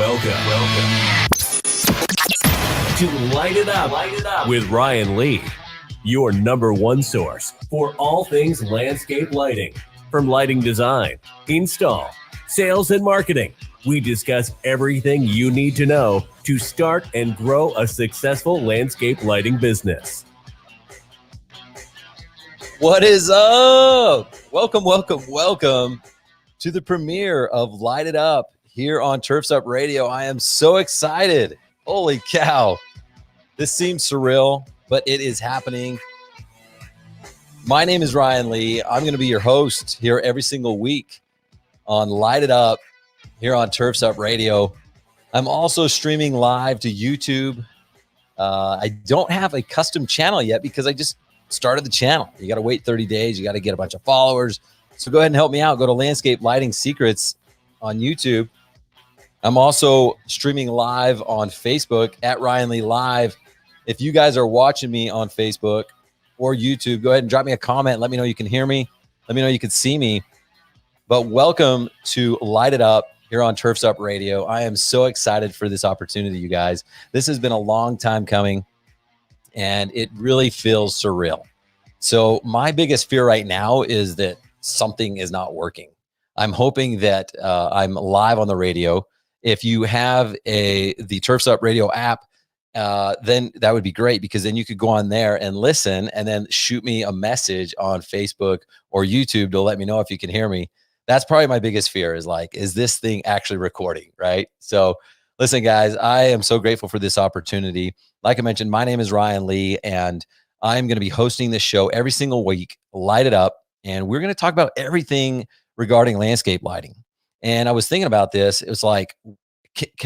Welcome to Light It Up with Ryan Lee, your number one source for all things landscape lighting. From lighting design, install, sales, and marketing, we discuss everything you need to know to start and grow a successful landscape lighting business. What is up? Welcome to the premiere of Light It Up here on Turfs Up Radio. I am so excited. Holy cow. This seems surreal, but it is happening. My name is Ryan Lee. I'm going to be your host here every single week on Light It Up here on Turfs Up Radio. I'm also streaming live to YouTube. I don't have a custom channel yet because I just started the channel. You got to wait 30 days. You got to get a bunch of followers. So go ahead and help me out. Go to Landscape Lighting Secrets on YouTube. I'm also streaming live on Facebook at Ryan Lee Live. If you guys are watching me on Facebook or YouTube, go ahead and drop me a comment. Let me know you can hear me. Let me know you can see me. But welcome to Light It Up here on Turfs Up Radio. I am so excited for this opportunity, you guys. This has been a long time coming, and it really feels surreal. So my biggest fear right now is that something is not working. I'm hoping that I'm live on the radio. If you have the Turfs Up Radio app, then that would be great, because then you could go on there and listen and then shoot me a message on Facebook or YouTube to let me know if you can hear me. That's probably my biggest fear, is this thing actually recording, right? So listen, guys, I am so grateful for this opportunity. Like I mentioned, my name is Ryan Lee, and I'm going to be hosting this show every single week, Light It Up, and we're going to talk about everything regarding landscape lighting. And I was thinking about this. It was like,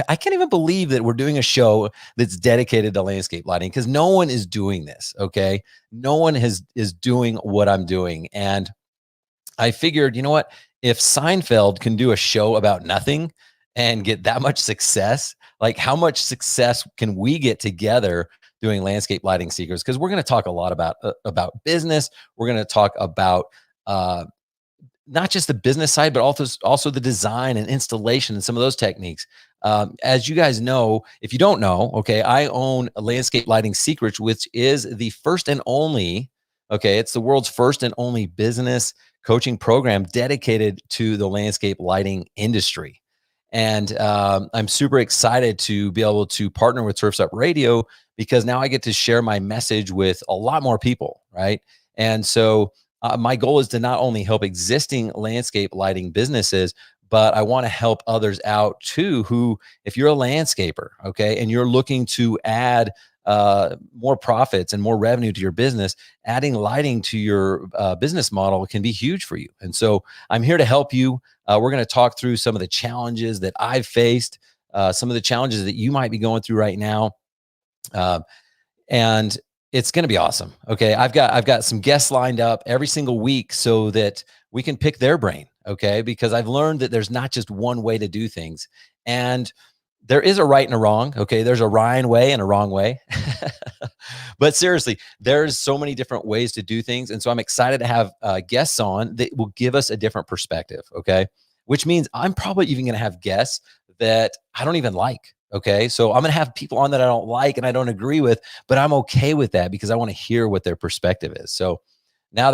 I can't even believe that we're doing a show that's dedicated to landscape lighting, because no one is doing this, okay? No one is doing what I'm doing. And I figured, you know what? If Seinfeld can do a show about nothing and get that much success, like how much success can we get together doing landscape lighting secrets? Because we're going to talk a lot about business. We're going to talk about not just the business side, but also the design and installation and some of those techniques. As you guys know, if you don't know, okay, I own Landscape Lighting Secrets, which is the first and only, it's the world's first and only business coaching program dedicated to the landscape lighting industry. And I'm super excited to be able to partner with Turfs Up Radio, because now I get to share my message with a lot more people, right? And so my goal is to not only help existing landscape lighting businesses, but I want to help others out too, who, if you're a landscaper, okay, and you're looking to add more profits and more revenue to your business, adding lighting to your business model can be huge for you. And so I'm here to help you. We're going to talk through some of the challenges that I've faced, some of the challenges that you might be going through right now. And it's going to be awesome. Okay. I've got some guests lined up every single week so that we can pick their brain. Okay. Because I've learned that there's not just one way to do things, and there is a right and a wrong. Okay. There's a Ryan way and a wrong way, but seriously, there's so many different ways to do things. And so I'm excited to have guests on that will give us a different perspective. Okay. Which means I'm probably even going to have guests that I don't even like. Okay. So I'm going to have people on that I don't like and I don't agree with, but I'm okay with that because I want to hear what their perspective is. So now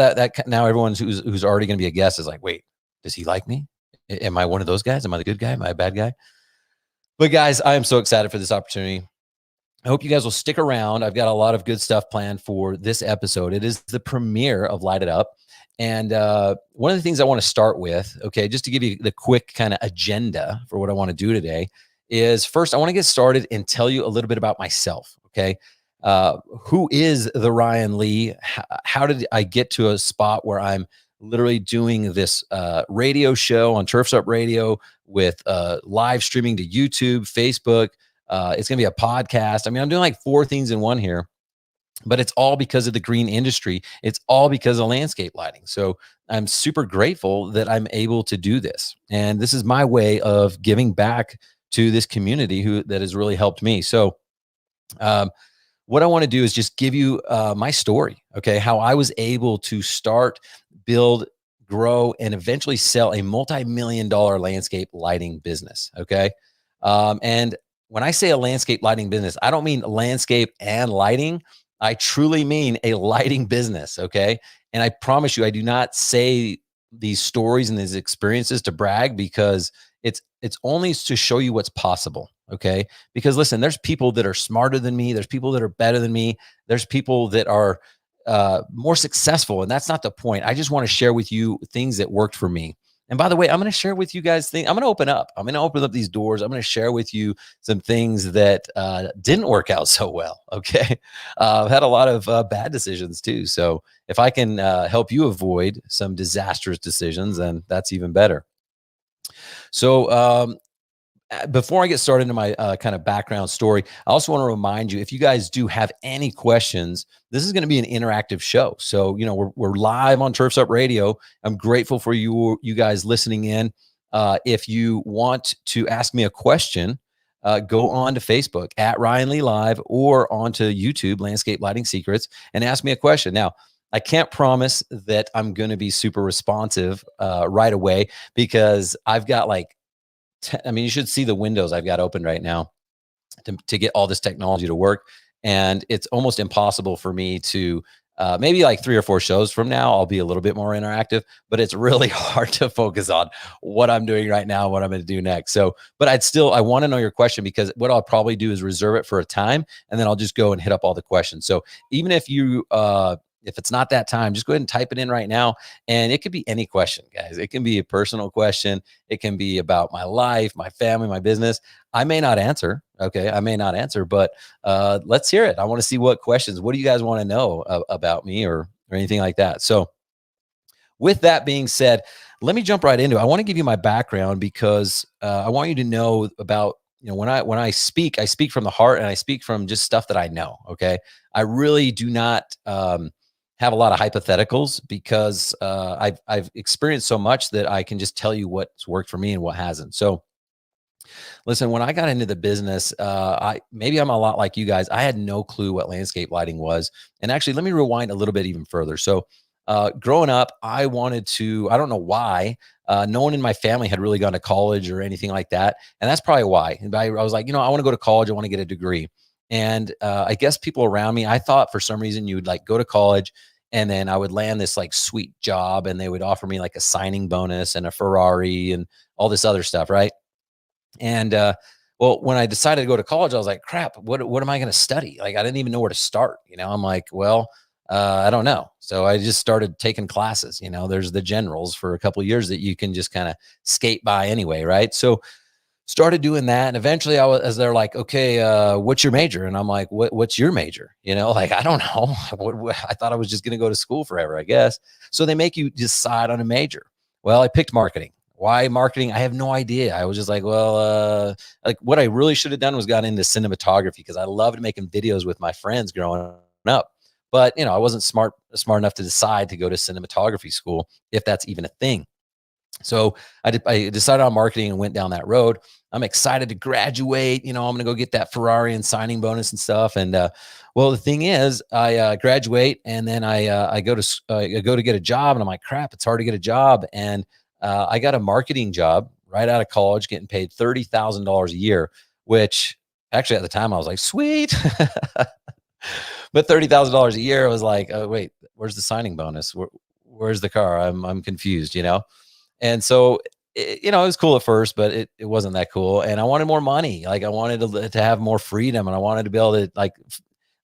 now everyone who's already going to be a guest is like, wait, does he like me? Am I one of those guys? Am I the good guy? Am I a bad guy? But guys, I am so excited for this opportunity. I hope you guys will stick around. I've got a lot of good stuff planned for this episode. It is the premiere of Light It Up. And one of the things I want to start with, okay, just to give you the quick kind of agenda for what I want to do today, is first, I want to get started and tell you a little bit about myself, okay? Who is the Ryan Lee? How did I get to a spot where I'm literally doing this radio show on Turfs Up Radio with live streaming to YouTube, Facebook? It's going to be a podcast. I mean, I'm doing like 4 things in one here, but it's all because of the green industry. It's all because of landscape lighting. So I'm super grateful that I'm able to do this. And this is my way of giving back to this community that has really helped me. So what I want to do is just give you my story, okay? How I was able to start, build, grow, and eventually sell a multi-million-dollar landscape lighting business, okay? And when I say a landscape lighting business, I don't mean landscape and lighting. I truly mean a lighting business. Okay. And I promise you, I do not say these stories and these experiences to brag, because it's only to show you what's possible. Okay. Because listen, there's people that are smarter than me. There's people that are better than me. There's people that are more successful. And that's not the point. I just want to share with you things that worked for me. And by the way, I'm going to share with you guys things. I'm going to open up. I'm going to open up these doors. I'm going to share with you some things that didn't work out so well. Okay. I've had a lot of bad decisions too. So if I can help you avoid some disastrous decisions, then that's even better. So before I get started into my kind of background story, I also want to remind you, if you guys do have any questions, this is going to be an interactive show. So, we're live on Turfs Up Radio. I'm grateful for you guys listening in. If you want to ask me a question, go on to Facebook at Ryan Lee Live, or onto YouTube, Landscape Lighting Secrets, and ask me a question. Now, I can't promise that I'm going to be super responsive right away, because I've got you should see the windows I've got open right now to get all this technology to work. And it's almost impossible for me to, maybe like 3 or 4 shows from now, I'll be a little bit more interactive, but it's really hard to focus on what I'm doing right now, what I'm going to do next. So, but I want to know your question, because what I'll probably do is reserve it for a time, and then I'll just go and hit up all the questions. So even if if it's not that time, just go ahead and type it in right now. And it could be any question, guys. It can be a personal question. It can be about my life, my family, my business. I may not answer. Okay. I may not answer, but let's hear it. I want to see what do you guys want to know about me, or anything like that. So with that being said, let me jump right into it. I want to give you my background, because I want you to know about, when I speak from the heart, and I speak from just stuff that I know. Okay. I really do not, have a lot of hypotheticals, because I've experienced so much that I can just tell you what's worked for me and what hasn't. So listen, when I got into the business, maybe I'm a lot like you guys. I had no clue what landscape lighting was. And actually, let me rewind a little bit even further. So growing up, I wanted to, I don't know why, no one in my family had really gone to college or anything like that. And that's probably why. I was like, I want to go to college. I want to get a degree. And I guess people around me, I thought for some reason you would go to college, and then I would land this sweet job, and they would offer me a signing bonus and a Ferrari and all this other stuff. Right. And well, when I decided to go to college, I was like, crap, what am I going to study? I didn't even know where to start. I'm like, well, I don't know. So I just started taking classes. There's the generals for a couple of years that you can just kind of skate by anyway. Right. So started doing that. And eventually as they're like, okay, what's your major? And I'm like, what's your major? I don't know. I thought I was just going to go to school forever, I guess. So they make you decide on a major. Well, I picked marketing. Why marketing? I have no idea. I was just like, well, what I really should have done was got into cinematography, because I loved making videos with my friends growing up. But, I wasn't smart enough to decide to go to cinematography school, if that's even a thing. So I decided on marketing and went down that road. I'm excited to graduate. I'm going to go get that Ferrari and signing bonus and stuff. And well, the thing is, I graduate, and then I go to get a job, and I'm like, crap, it's hard to get a job. And I got a marketing job right out of college, getting paid $30,000 a year, which actually at the time I was like, sweet. But $30,000 a year, I was like, oh, wait, where's the signing bonus? Where's the car? I'm confused, And so, it was cool at first, but it wasn't that cool. And I wanted more money. I wanted to have more freedom, and I wanted to be able to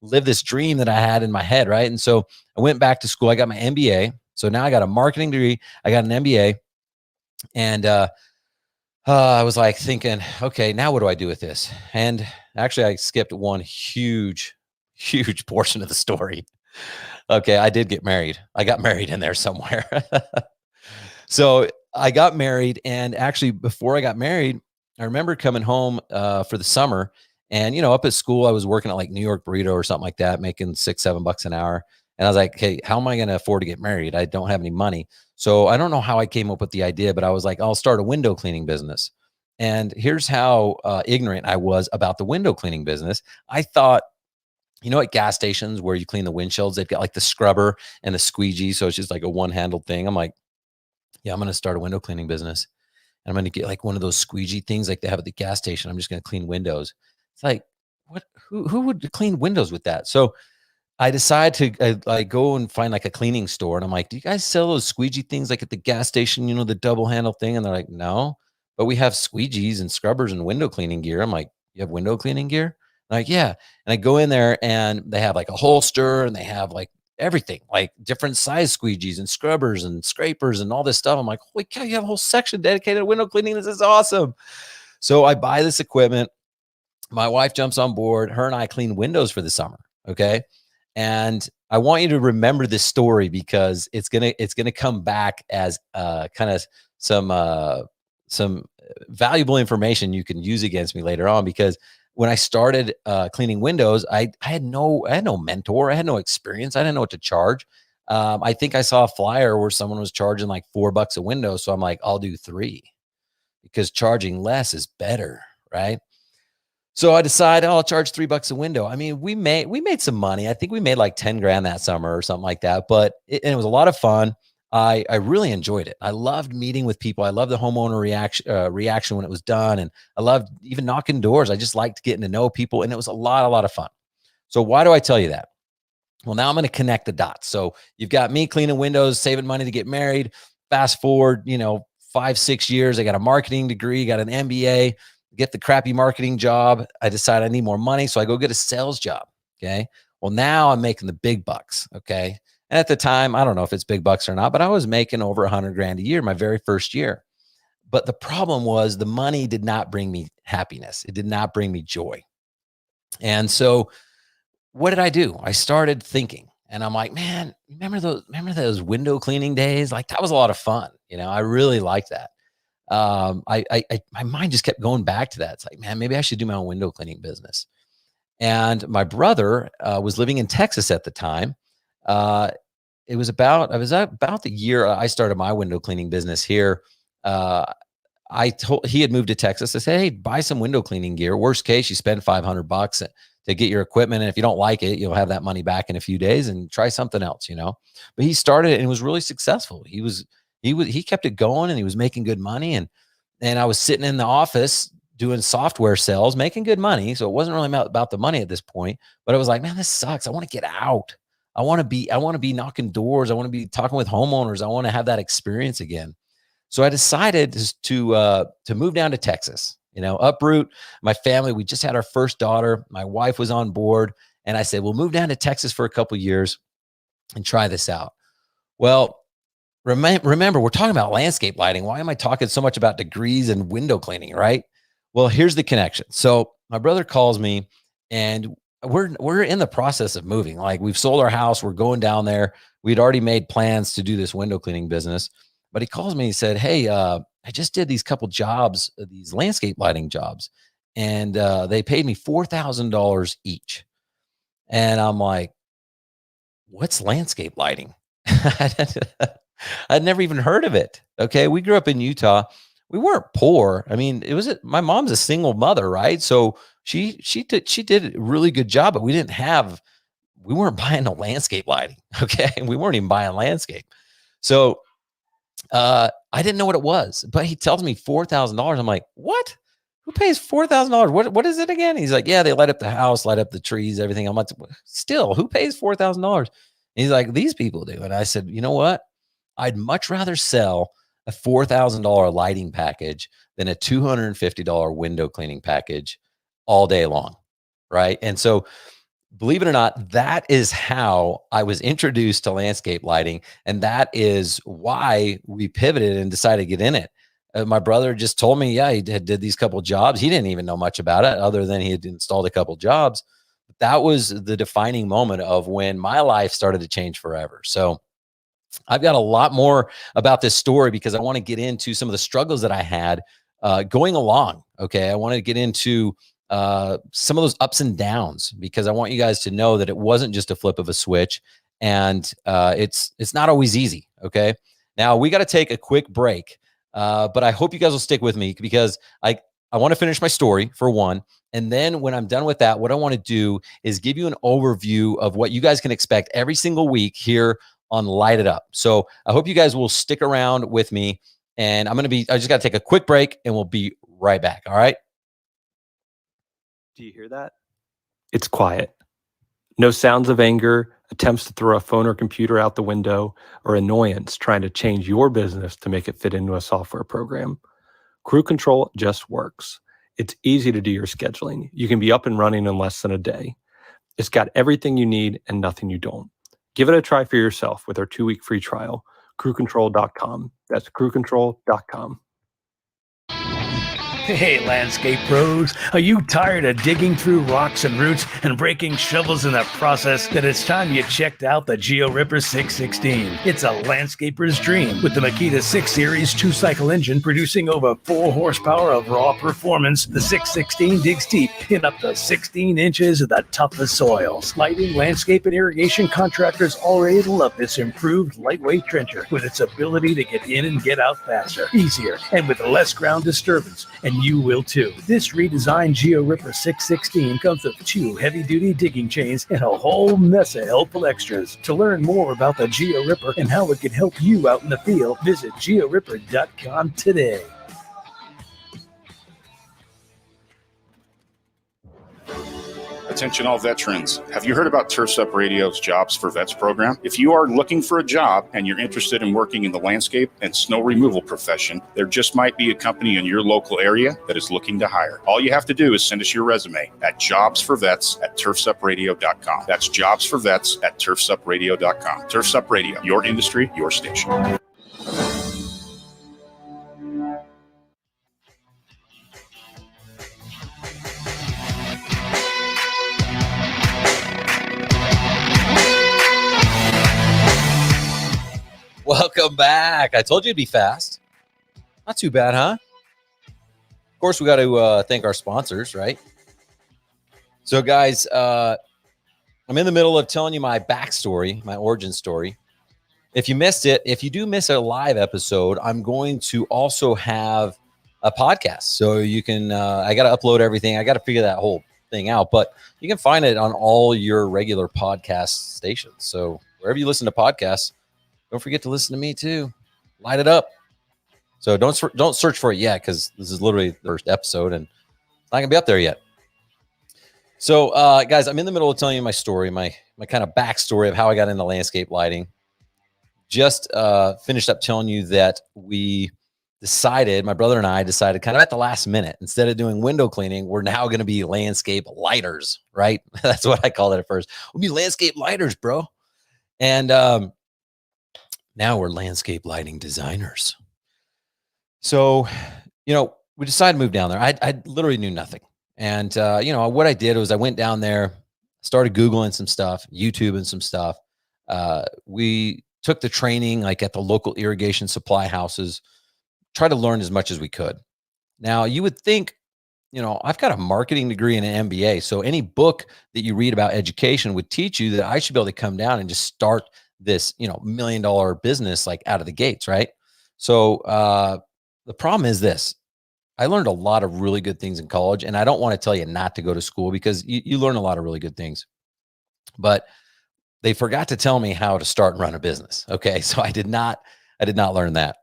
live this dream that I had in my head. Right. And so I went back to school. I got my MBA. So now I got a marketing degree. I got an MBA. And I was thinking, okay, now what do I do with this? And actually, I skipped one huge portion of the story. Okay. I did get married. I got married in there somewhere. So I got married, and actually before I got married, I remember coming home for the summer, and up at school I was working at New York Burrito or something like that, making $6-7 an hour. And I was like, hey, how am I going to afford to get married? I don't have any money. So I don't know how I came up with the idea, but I was like, I'll start a window cleaning business. And here's how ignorant I was about the window cleaning business. I thought, at gas stations where you clean the windshields, they've got the scrubber and the squeegee. So it's just a one-handled thing. I'm like, yeah, I'm going to start a window cleaning business. and I'm going to get like one of those squeegee things like they have at the gas station. I'm just going to clean windows. It's like, what? Who would clean windows with that? So I decide to I go and find like a cleaning store, and I'm like, "Do you guys sell those squeegee things like at the gas station? You know, the double handle thing?" And they're like, "No, but we have squeegees and scrubbers and window cleaning gear." I'm like, "You have window cleaning gear?" I'm like, "Yeah." And I go in there, and they have like a holster, and they have like everything, like different size squeegees and scrubbers and scrapers and all this stuff. I'm like, "Holy cow! You have a whole section dedicated to window cleaning. This is awesome!" So I buy this equipment. My wife jumps on board. Her and I clean windows for the summer. Okay. And I want you to remember this story because it's gonna come back as kind of some valuable information you can use against me later on. Because when I started cleaning windows, I had no mentor, I had no experience, I didn't know what to charge. I think I saw a flyer where someone was charging like $4 a window, so I'm like, I'll do three because charging less is better, right? So I decided, oh, I'll charge $3 a window. I mean, we made some money. I think we made like 10 grand that summer or something like that. But it was a lot of fun. I really enjoyed it. I loved meeting with people. I loved the homeowner reaction when it was done, and I loved even knocking doors. I just liked getting to know people, and it was a lot of fun. So why do I tell you that? Well, now I'm going to connect the dots. So you've got me cleaning windows, saving money to get married. Fast forward, 5-6 years. I got a marketing degree, got an MBA, get the crappy marketing job. I decide I need more money. So I go get a sales job. Okay. Well, now I'm making the big bucks. Okay. And at the time, I don't know if it's big bucks or not, but I was making over 100 grand a year my very first year. But the problem was the money did not bring me happiness. It did not bring me joy. And so what did I do? I started thinking, and I'm like, man, remember those window cleaning days? Like that was a lot of fun. I really liked that. My mind just kept going back to that. It's like, man, maybe I should do my own window cleaning business. And my brother was living in Texas at the time. I was about the year I started my window cleaning business here. He had moved to Texas. I said, hey, buy some window cleaning gear. Worst case, you spend $500 to get your equipment. And if you don't like it, you'll have that money back in a few days and try something else, But he started it and was really successful. He kept it going and he was making good money. And I was sitting in the office doing software sales, making good money. So it wasn't really about the money at this point, but I was like, man, this sucks. I want to get out. I want to be knocking doors. I want to be talking with homeowners. I want to have that experience again. So I decided to move down to Texas, uproot my family. We just had our first daughter. My wife was on board. And I said, we'll move down to Texas for a couple of years and try this out. Well, remember, we're talking about landscape lighting. Why am I talking so much about degrees and window cleaning, right? Well, here's the connection. So my brother calls me, and we're in the process of moving. Like we've sold our house. We're going down there. We'd already made plans to do this window cleaning business. But he calls me and he said, hey, I just did these couple jobs, these landscape lighting jobs, and they paid me $4,000 each. And I'm like, what's landscape lighting? I'd never even heard of it. Okay. We grew up in Utah. We weren't poor. I mean, my mom's a single mother, right? So she did a really good job, but we weren't buying no landscape lighting. Okay. We weren't even buying landscape. So I didn't know what it was, but he tells me $4,000. I'm like, what? Who pays $4,000? What is it again? He's like, yeah, they light up the house, light up the trees, everything. I'm like, still, who pays $4,000? He's like, these people do. And I said, you know what? I'd much rather sell a $4,000 lighting package than a $250 window cleaning package all day long. Right. And so believe it or not, that is how I was introduced to landscape lighting. And that is why we pivoted and decided to get in it. My brother just told me, yeah, he did these couple jobs. He didn't even know much about it other than he had installed a couple jobs. That was the defining moment of when my life started to change forever. So I've got a lot more about this story because I want to get into some of the struggles that I had going along. Okay. I want to get into some of those ups and downs because I want you guys to know that it wasn't just a flip of a switch, and it's not always easy. Okay. Now we got to take a quick break, but I hope you guys will stick with me because I want to finish my story for one. And then when I'm done with that, what I want to do is give you an overview of what you guys can expect every single week here on Light It Up. So I hope you guys will stick around with me And I just got to take a quick break and we'll be right back. All right. Do you hear that? It's quiet. No sounds of anger, attempts to throw a phone or computer out the window, or annoyance trying to change your business to make it fit into a software program. Crew Control just works. It's easy to do your scheduling. You can be up and running in less than a day. It's got everything you need and nothing you don't. Give it a try for yourself with our 2-week free trial. crewcontrol.com. That's crewcontrol.com. Hey, landscape pros, are you tired of digging through rocks and roots and breaking shovels in the process? Then it's time you checked out the Geo Ripper 616. It's a landscaper's dream with the Makita 6 Series 2-cycle engine producing over 4 horsepower of raw performance. The 616 digs deep in up to 16 inches of the toughest soils. Lighting, landscape, and irrigation contractors already love this improved lightweight trencher with its ability to get in and get out faster, easier, and with less ground disturbance. And you will too. This redesigned Geo Ripper 616 comes with 2 heavy-duty digging chains and a whole mess of helpful extras. To learn more about the Geo Ripper and how it can help you out in the field, visit georipper.com today. Attention all veterans. Have you heard about Turfs Up Radio's Jobs for Vets program? If you are looking for a job and you're interested in working in the landscape and snow removal profession, there just might be a company in your local area that is looking to hire. All you have to do is send us your resume at jobsforvets@turfsupradio.com. That's jobsforvets@turfsupradio.com. Turfs Up Radio, your industry, your station. Welcome back. I told you it'd be fast. Not too bad, huh? Of course, we got to thank our sponsors, right? So, guys, I'm in the middle of telling you my backstory, my origin story. If you missed it, if you do miss a live episode, I'm going to also have a podcast. So you can, I got to upload everything. I got to figure that whole thing out, but you can find it on all your regular podcast stations. So wherever you listen to podcasts, don't forget to listen to me too. Light it up. So don't search for it yet, because this is literally the first episode and it's not gonna be up there yet. So guys, I'm in the middle of telling you my story, my kind of backstory of how I got into landscape lighting. Just finished up telling you that we decided, my brother and I decided kind of at the last minute, instead of doing window cleaning, we're now going to be landscape lighters, right? That's what I called it at first. We'll be landscape lighters, bro. And now we're landscape lighting designers. So, we decided to move down there. I literally knew nothing. And, what I did was I went down there, started Googling some stuff, YouTubing some stuff. We took the training like at the local irrigation supply houses, try to learn as much as we could. Now, you would think, I've got a marketing degree and an MBA. So any book that you read about education would teach you that I should be able to come down and just start this, $1 million business like out of the gates, right? So the problem is this. I learned a lot of really good things in college, and I don't want to tell you not to go to school, because you learn a lot of really good things. But they forgot to tell me how to start and run a business. Okay, so I did not learn that.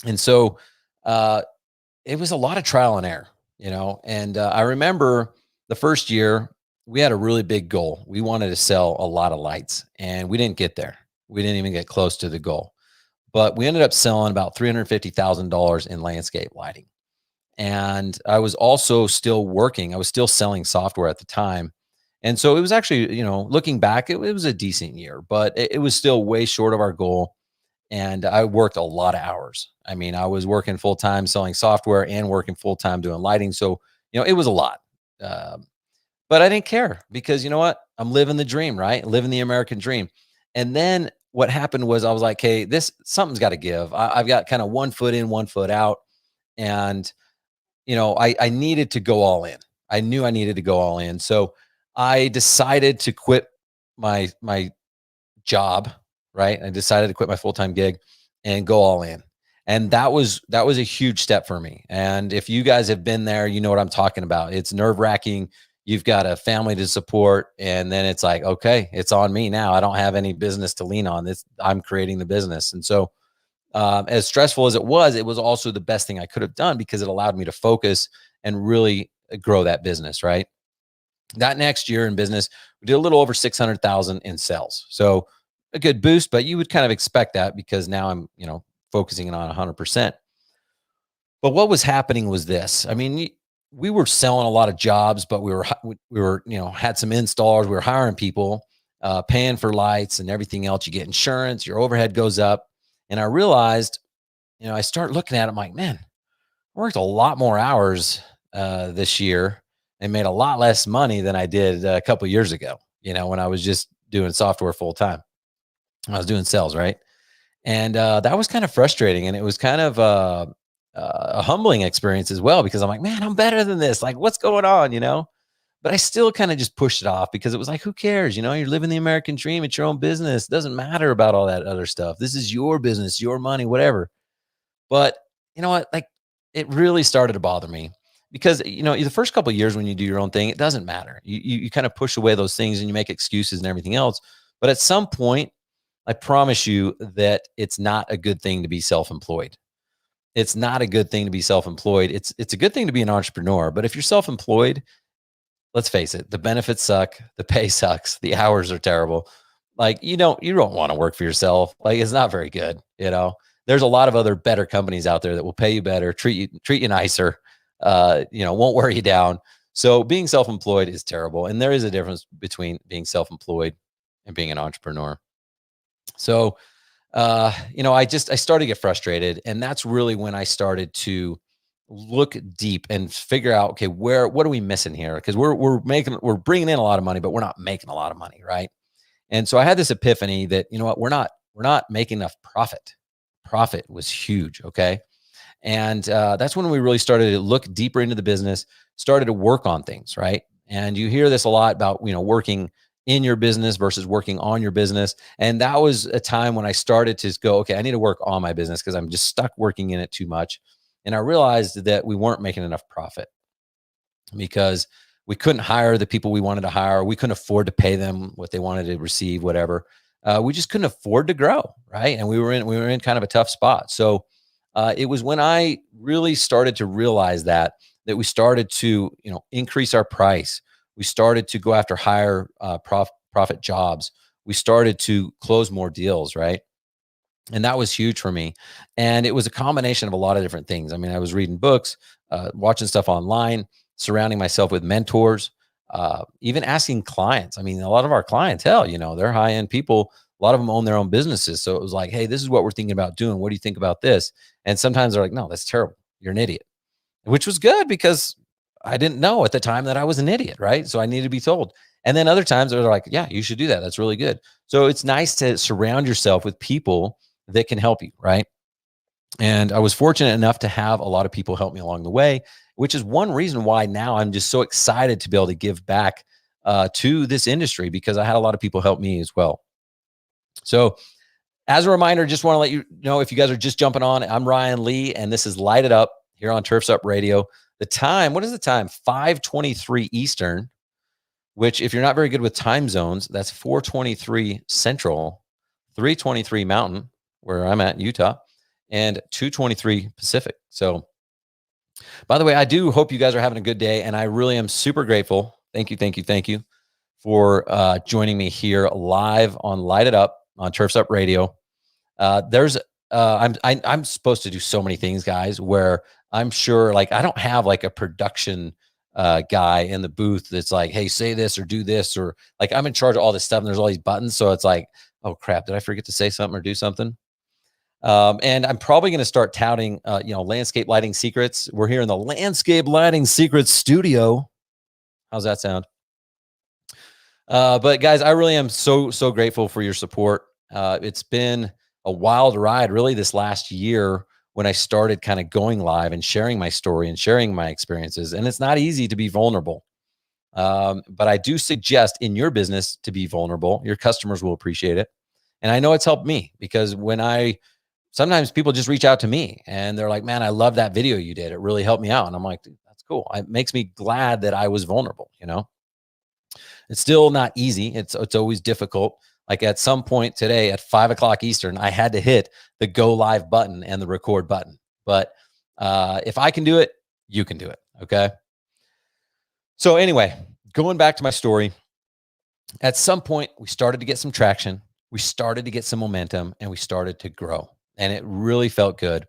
And so it was a lot of trial and error, and I remember the first year we had a really big goal. We wanted to sell a lot of lights, and we didn't get there. We didn't even get close to the goal, but we ended up selling about $350,000 in landscape lighting. And I was also still working. I was still selling software at the time. And so it was actually, looking back, it was a decent year, but it was still way short of our goal. And I worked a lot of hours. I mean, I was working full-time selling software and working full-time doing lighting. So, it was a lot. But I didn't care, because you know what? I'm living the dream, right? Living the American dream. And then what happened was I was like, hey, something's got to give. I've got kind of 1 foot in, 1 foot out. And, I needed to go all in. I knew I needed to go all in. So I decided to quit my job, right? I decided to quit my full-time gig and go all in. And that was a huge step for me. And if you guys have been there, you know what I'm talking about. It's nerve-wracking. You've got a family to support, and then it's like, okay, it's on me now. I don't have any business to lean on. I'm creating the business. And so As stressful as it was also the best thing I could have done because it allowed me to focus and really grow that business, right? That next year in business, we did a little over 600,000 in sales. So a good boost, but you would kind of expect that because now I'm, focusing on 100%. But what was happening was this. I mean, we were selling a lot of jobs, but we were, had some installers. We were hiring people, paying for lights and everything else. You get insurance, your overhead goes up. And I realized, I start looking at it, I'm like, man, I worked a lot more hours this year and made a lot less money than I did a couple of years ago, when I was just doing software full time. I was doing sales, right? And that was kind of frustrating. And it was kind of a humbling experience as well, because I'm like, man, I'm better than this. Like, what's going on, But I still kind of just pushed it off because it was like, who cares? You're living the American dream. It's your own business. It doesn't matter about all that other stuff. This is your business, your money, whatever. But you know what? Like, it really started to bother me because, the first couple of years when you do your own thing, it doesn't matter. You kind of push away those things and you make excuses and everything else. But at some point, I promise you that it's not a good thing to be self-employed. It's not a good thing to be self-employed. It's a good thing to be an entrepreneur. But if you're self-employed, let's face it, the benefits suck, the pay sucks, the hours are terrible. Like, you don't want to work for yourself. Like, it's not very good. There's a lot of other better companies out there that will pay you better, treat you nicer, won't wear you down. So being self-employed is terrible. And there is a difference between being self-employed and being an entrepreneur. So, I started to get frustrated, and that's really when I started to look deep and figure out, okay, what are we missing here? Because we're bringing in a lot of money, but we're not making a lot of money, right? And so I had this epiphany that, we're not making enough profit. Profit was huge, okay? And that's when we really started to look deeper into the business, started to work on things, right? And you hear this a lot about, working in your business versus working on your business. And that was a time when I started to go, okay, I need to work on my business because I'm just stuck working in it too much. And I realized that we weren't making enough profit because we couldn't hire the people we wanted to hire. We couldn't afford to pay them what they wanted to receive, whatever. We just couldn't afford to grow, right? And we were in kind of a tough spot. So it was when I really started to realize that we started to, increase our price. We started to go after higher profit jobs. We started to close more deals, right? And that was huge for me. And it was a combination of a lot of different things. I mean, I was reading books, watching stuff online, surrounding myself with mentors, even asking clients. I mean, a lot of our clientele, they're high-end people. A lot of them own their own businesses. So it was like, hey, this is what we're thinking about doing. What do you think about this? And sometimes they're like, no, that's terrible. You're an idiot, which was good because I didn't know at the time that I was an idiot, right? So I needed to be told. And then other times they're like, yeah, you should do that. That's really good. So it's nice to surround yourself with people that can help you, right? And I was fortunate enough to have a lot of people help me along the way, which is one reason why now I'm just so excited to be able to give back to this industry because I had a lot of people help me as well. So as a reminder, just want to let you know, if you guys are just jumping on, I'm Ryan Lee, and this is Light It Up here on Turfs Up Radio. The time, what is the time? 5:23 Eastern, which if you're not very good with time zones, that's 4:23 Central, 3:23 Mountain, where I'm at in Utah, and 2:23 Pacific. So, by the way, I do hope you guys are having a good day, and I really am super grateful. Thank you for joining me here live on Light It Up on Turfs Up Radio. I'm supposed to do so many things, guys, where I'm sure, like, I don't have like a production guy in the booth that's like, hey, say this or do this, or like I'm in charge of all this stuff and there's all these buttons. So it's like, oh crap, did I forget to say something or do something? And I'm probably going to start touting, landscape lighting secrets. We're here in the Landscape Lighting Secrets studio. How's that sound? But guys, I really am so grateful for your support. It's been a wild ride, really, this last year when I started kind of going live and sharing my story and sharing my experiences. And it's not easy to be vulnerable. But I do suggest in your business to be vulnerable. Your customers will appreciate it. And I know it's helped me because sometimes people just reach out to me and they're like, man, I love that video you did. It really helped me out. And I'm like, dude, that's cool. It makes me glad that I was vulnerable. It's still not easy. It's always difficult. Like at some point today at 5 o'clock Eastern, I had to hit the go live button and the record button. But if I can do it, you can do it. Okay. So anyway, going back to my story, at some point we started to get some traction. We started to get some momentum and we started to grow, and it really felt good.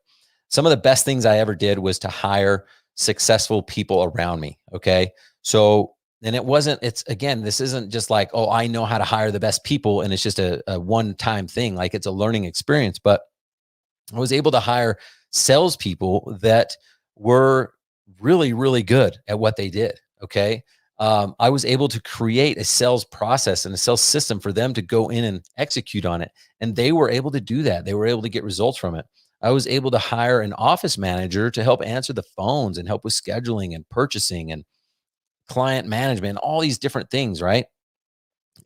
Some of the best things I ever did was to hire successful people around me. Okay. So, and it's again, this isn't just like, oh, I know how to hire the best people and it's just a one-time thing. Like it's a learning experience, but I was able to hire salespeople that were really, really good at what they did. Okay. I was able to create a sales process and a sales system for them to go in and execute on it. And they were able to do that. They were able to get results from it. I was able to hire an office manager to help answer the phones and help with scheduling and purchasing and client management, all these different things, right?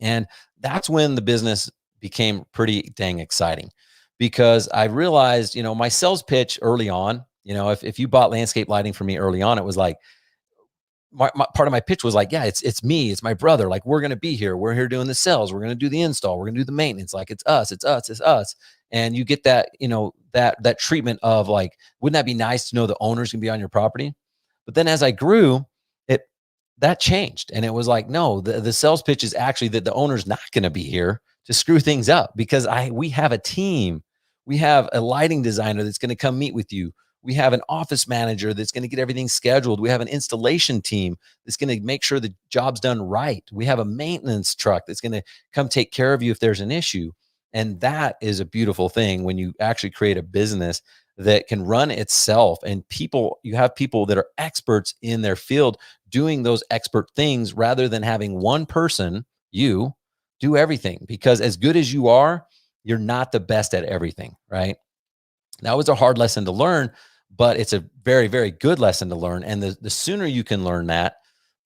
And that's when the business became pretty dang exciting, because I realized, my sales pitch early on, if you bought landscape lighting from me early on, it was like, my part of my pitch was like, yeah, it's me, it's my brother. Like, we're going to be here. We're here doing the sales. We're going to do the install. We're going to do the maintenance. Like, it's us. And you get that, that treatment of like, wouldn't that be nice to know the owner's going to be on your property? But then as I grew, that changed. And it was like, no, the sales pitch is actually that the owner's not going to be here to screw things up, because we have a team. We have a lighting designer that's going to come meet with you. We have an office manager that's going to get everything scheduled. We have an installation team that's going to make sure the job's done right. We have a maintenance truck that's going to come take care of you if there's an issue. And that is a beautiful thing when you actually create a business that can run itself, and you have people that are experts in their field doing those expert things, rather than having one person, you, do everything. Because as good as you are, you're not the best at everything, right? That was a hard lesson to learn, but it's a very, very good lesson to learn. And the sooner you can learn that,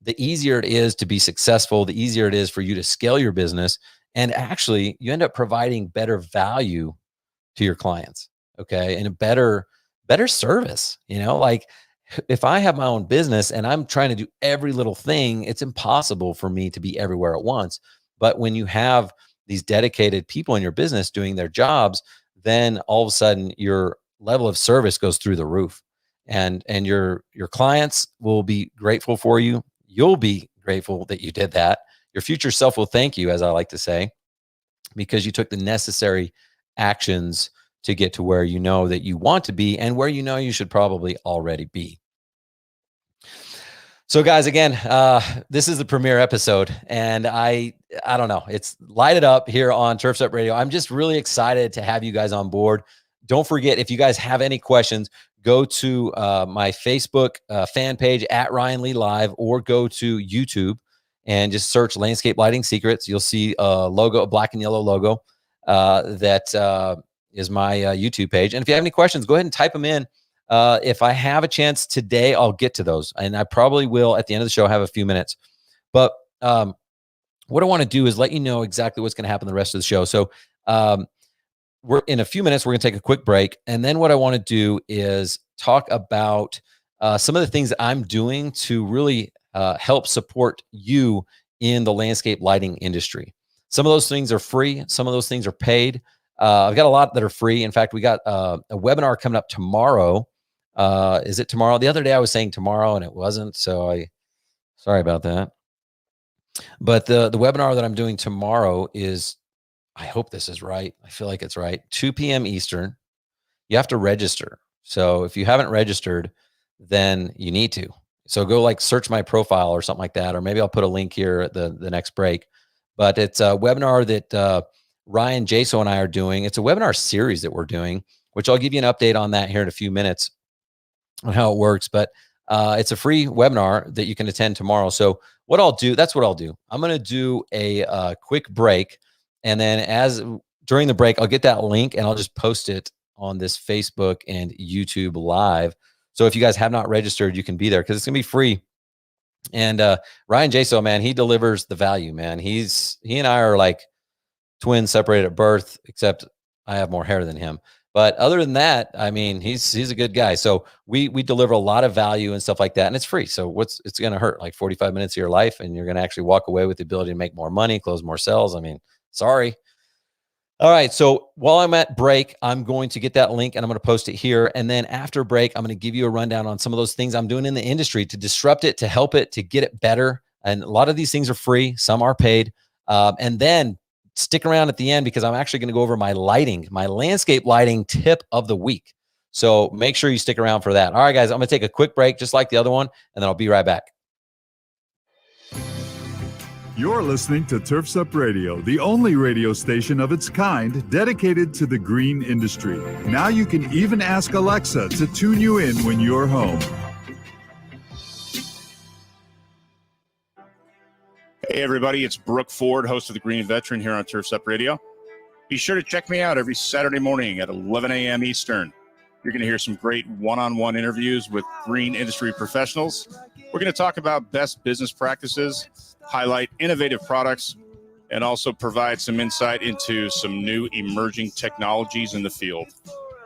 the easier it is to be successful, the easier it is for you to scale your business. And actually, you end up providing better value to your clients, okay? And a better service, like if I have my own business and I'm trying to do every little thing, it's impossible for me to be everywhere at once. But when you have these dedicated people in your business doing their jobs, then all of a sudden your level of service goes through the roof, and your clients will be grateful for you. You'll be grateful that you did that. Your future self will thank you, as I like to say, because you took the necessary actions to get to where you know that you want to be and where you know you should probably already be. So guys, again, this is the premiere episode, and I don't know, it's Light It Up here on Turfs Up Radio. I'm just really excited to have you guys on board. Don't forget, if you guys have any questions, go to my Facebook fan page at Ryan Lee Live, or go to YouTube and just search Landscape Lighting Secrets. You'll see a logo, a black and yellow logo that is my YouTube page. And if you have any questions, go ahead and type them in. If I have a chance today, I'll get to those. And I probably will at the end of the show have a few minutes. But what I want to do is let you know exactly what's going to happen the rest of the show. So we're in a few minutes, we're going to take a quick break. And then what I want to do is talk about some of the things that I'm doing to really help support you in the landscape lighting industry. Some of those things are free. Some of those things are paid. I've got a lot that are free. In fact, we got a webinar coming up tomorrow. Is it tomorrow? The other day I was saying tomorrow and it wasn't. So sorry about that. But the webinar that I'm doing tomorrow is, I hope this is right. I feel like it's right. 2 p.m. Eastern. You have to register. So if you haven't registered, then you need to. So go like search my profile or something like that, or maybe I'll put a link here at the next break. But it's a webinar that Ryan Jaso and I are doing. It's a webinar series that we're doing, which I'll give you an update on that here in a few minutes on how it works. But it's a free webinar that you can attend tomorrow. So what I'll do, that's what I'll do. I'm going to do a quick break. And then during the break, I'll get that link and I'll just post it on this Facebook and YouTube live. So if you guys have not registered, you can be there because it's going to be free. And Ryan Jaso, man, he delivers the value, man. He and I are like twins separated at birth, except I have more hair than him. But other than that, I mean, he's a good guy. So we deliver a lot of value and stuff like that, and it's free. So it's going to hurt like 45 minutes of your life, and you're going to actually walk away with the ability to make more money, close more sales. I mean, sorry. All right. So while I'm at break, I'm going to get that link and I'm going to post it here. And then after break, I'm going to give you a rundown on some of those things I'm doing in the industry to disrupt it, to help it, to get it better. And a lot of these things are free. Some are paid. And then stick around at the end because I'm actually going to go over my landscape lighting tip of the week. So make sure you stick around for that. All right, guys, I'm going to take a quick break just like the other one, and then I'll be right back. You're listening to Turfs Up Radio, the only radio station of its kind dedicated to the green industry. Now you can even ask Alexa to tune you in when you're home. Hey, everybody, it's Brooke Ford, host of The Green Veteran here on Turfs Up Radio. Be sure to check me out every Saturday morning at 11 a.m. Eastern. You're going to hear some great one-on-one interviews with green industry professionals. We're going to talk about best business practices, highlight innovative products, and also provide some insight into some new emerging technologies in the field.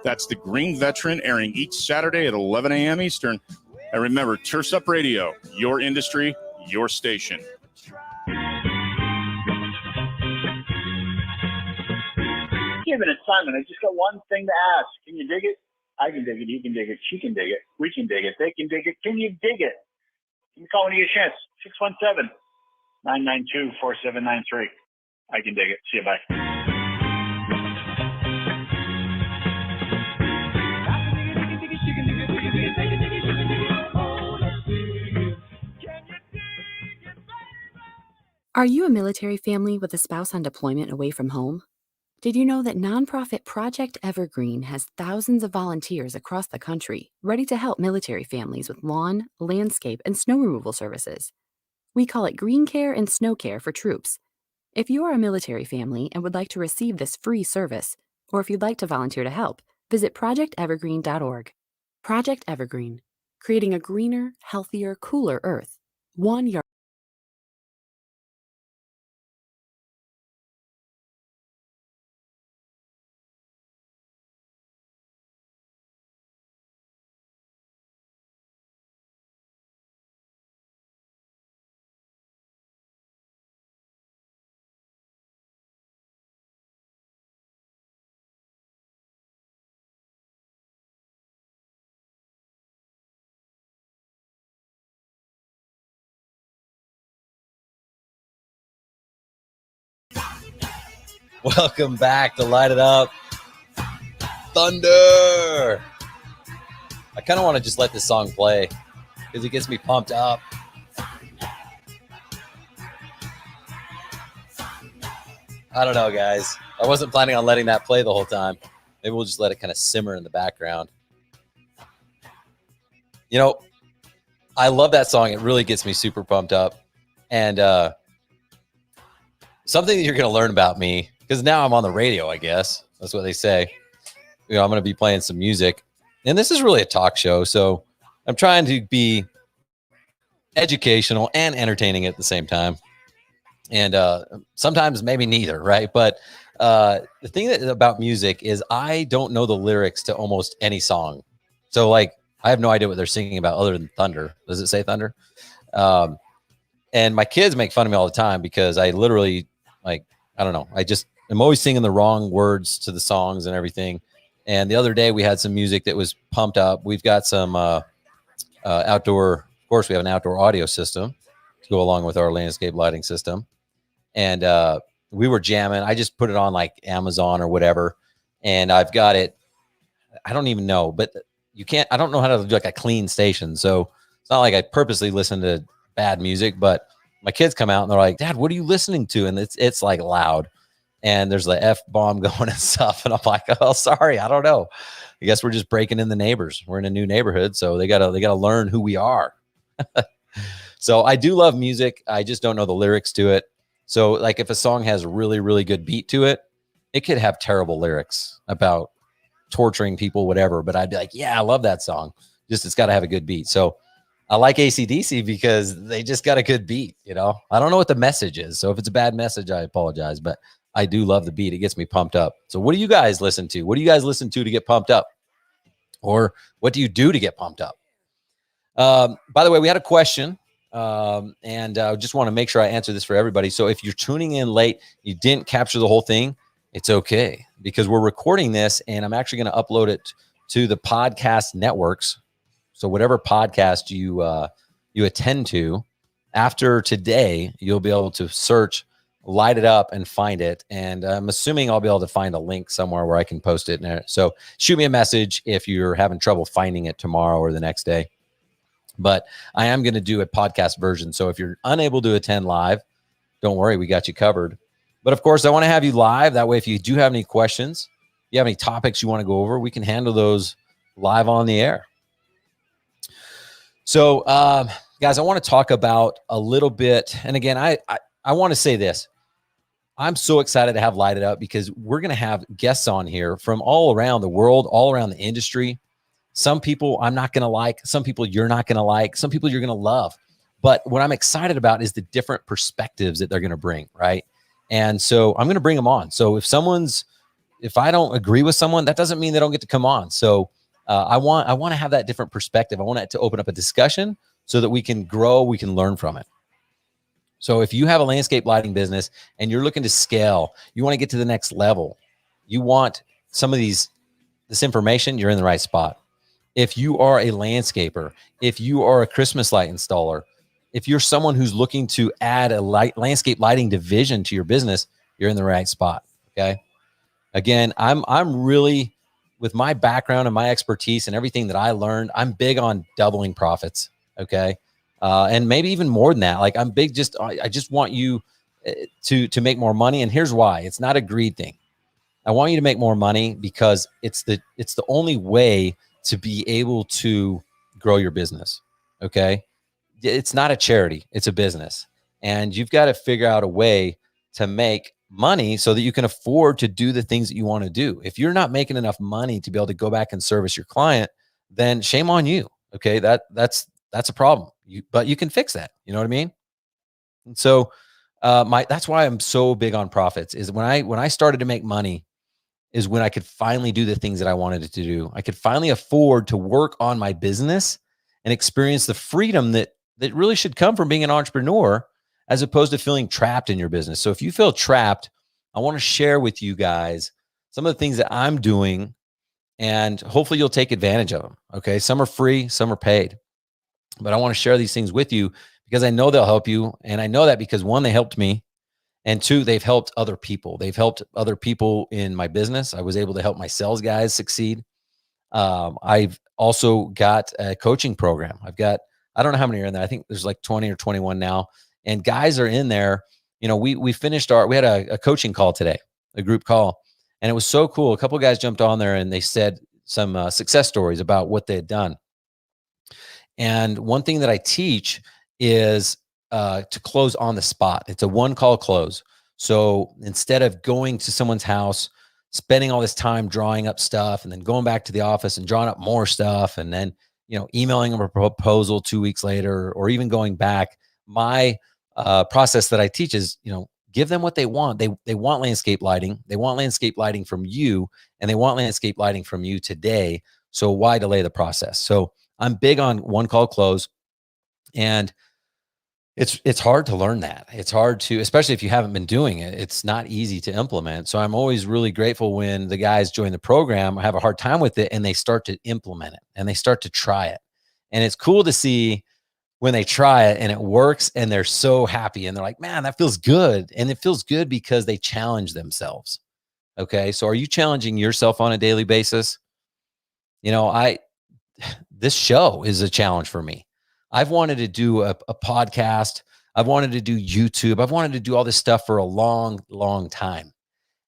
That's The Green Veteran, airing each Saturday at 11 a.m. Eastern. And remember, Turfs Up Radio, your industry, your station. Given assignment, I just got one thing to ask. Can you dig it? I can dig it. You can dig it. She can dig it. We can dig it. They can dig it. Can you dig it? You can call when you get a chance. 617-992-4793. I can dig it. See you. Bye. Are you a military family with a spouse on deployment away from home? Did you know that nonprofit Project Evergreen has thousands of volunteers across the country ready to help military families with lawn, landscape, and snow removal services? We call it Green Care and Snow Care for troops. If you are a military family and would like to receive this free service, or if you'd like to volunteer to help, visit projectevergreen.org. Project Evergreen, creating a greener, healthier, cooler Earth, 1 yard. Welcome back to Light It Up. Thunder. I kind of want to just let this song play because it gets me pumped up. I don't know, guys. I wasn't planning on letting that play the whole time. Maybe we'll just let it kind of simmer in the background. You know, I love that song. It really gets me super pumped up. And something that you're going to learn about me, because now I'm on the radio, I guess. That's what they say. You know, I'm going to be playing some music. And this is really a talk show, so I'm trying to be educational and entertaining at the same time. And sometimes maybe neither, right? But the thing about music is I don't know the lyrics to almost any song. So, like, I have no idea what they're singing about other than thunder. Does it say thunder? And my kids make fun of me all the time because I literally, like, I don't know. I'm always singing the wrong words to the songs and everything. And the other day we had some music that was pumped up. We've got some outdoor, of course, we have an outdoor audio system to go along with our landscape lighting system. And we were jamming. I just put it on like Amazon or whatever. And I've got it. I don't even know, but I don't know how to do like a clean station. So it's not like I purposely listen to bad music, but my kids come out and they're like, Dad, what are you listening to? And it's like loud. And there's the F-bomb going and stuff. And I'm like, oh, sorry. I don't know. I guess we're just breaking in the neighbors. We're in a new neighborhood. So they gotta learn who we are. So I do love music. I just don't know the lyrics to it. So like if a song has a really, really good beat to it, it could have terrible lyrics about torturing people, whatever. But I'd be like, yeah, I love that song. Just, it's got to have a good beat. So I like AC/DC because they just got a good beat. You know, I don't know what the message is. So if it's a bad message, I apologize. But I do love the beat. It gets me pumped up. So what do you guys listen to? What do you guys listen to get pumped up? Or what do you do to get pumped up? By the way, we had a question. And I just want to make sure I answer this for everybody. So if you're tuning in late, you didn't capture the whole thing, It's okay, because we're recording this and I'm actually going to upload it to the podcast networks. So whatever podcast you attend to, after today, you'll be able to search Light It Up and find it. And I'm assuming I'll be able to find a link somewhere where I can post it. So shoot me a message if you're having trouble finding it tomorrow or the next day. But I am going to do a podcast version. So if you're unable to attend live, don't worry, we got you covered. But of course, I want to have you live. That way, if you do have any questions, you have any topics you want to go over, we can handle those live on the air. So, guys, I want to talk about a little bit. And again, I want to say this. I'm so excited to have Light It Up, because we're going to have guests on here from all around the world, all around the industry. Some people I'm not going to like. Some people you're not going to like. Some people you're going to love. But what I'm excited about is the different perspectives that they're going to bring, right? And so I'm going to bring them on. So if I don't agree with someone, that doesn't mean they don't get to come on. So I want to have that different perspective. I want it to open up a discussion so that we can grow, we can learn from it. So if you have a landscape lighting business and you're looking to scale, you want to get to the next level, you want some of this information, you're in the right spot. If you are a landscaper, if you are a Christmas light installer, if you're someone who's looking to add a landscape lighting division to your business, you're in the right spot. Okay. Again, I'm really, with my background and my expertise and everything that I learned, I'm big on doubling profits. Okay. And maybe even more than that. Like, I'm big, I just want you to make more money. And here's why. It's not a greed thing. I want you to make more money because it's the only way to be able to grow your business. Okay. It's not a charity, it's a business. And you've got to figure out a way to make money so that you can afford to do the things that you want to do. If you're not making enough money to be able to go back and service your client, then shame on you. Okay. That's a problem. But you can fix that. You know what I mean? And so that's why I'm so big on profits, is when I started to make money is when I could finally do the things that I wanted to do. I could finally afford to work on my business and experience the freedom that really should come from being an entrepreneur, as opposed to feeling trapped in your business. So if you feel trapped, I want to share with you guys some of the things that I'm doing, and hopefully you'll take advantage of them. Okay. Some are free, some are paid, but I want to share these things with you because I know they'll help you. And I know that because, one, they helped me. And two, they've helped other people. They've helped other people in my business. I was able to help my sales guys succeed. I've also got a coaching program. I don't know how many are in there. I think there's like 20 or 21 now. And guys are in there. You know, we had a coaching call today, a group call. And it was so cool. A couple of guys jumped on there and they said some success stories about what they had done. And one thing that I teach is to close on the spot. It's a one-call close. So instead of going to someone's house, spending all this time drawing up stuff, and then going back to the office and drawing up more stuff, and then emailing them a proposal 2 weeks later, or even going back, my process that I teach is, give them what they want. They want landscape lighting. They want landscape lighting from you, and they want landscape lighting from you today. So why delay the process? So I'm big on one-call close, and it's hard to learn that. It's hard to, especially if you haven't been doing it, it's not easy to implement. So I'm always really grateful when the guys join the program, have a hard time with it, and they start to implement it and they start to try it. And it's cool to see when they try it and it works and they're so happy and they're like, man, that feels good. And it feels good because they challenge themselves. Okay. So are you challenging yourself on a daily basis? This show is a challenge for me. I've wanted to do a podcast. I've wanted to do YouTube. I've wanted to do all this stuff for a long, long time.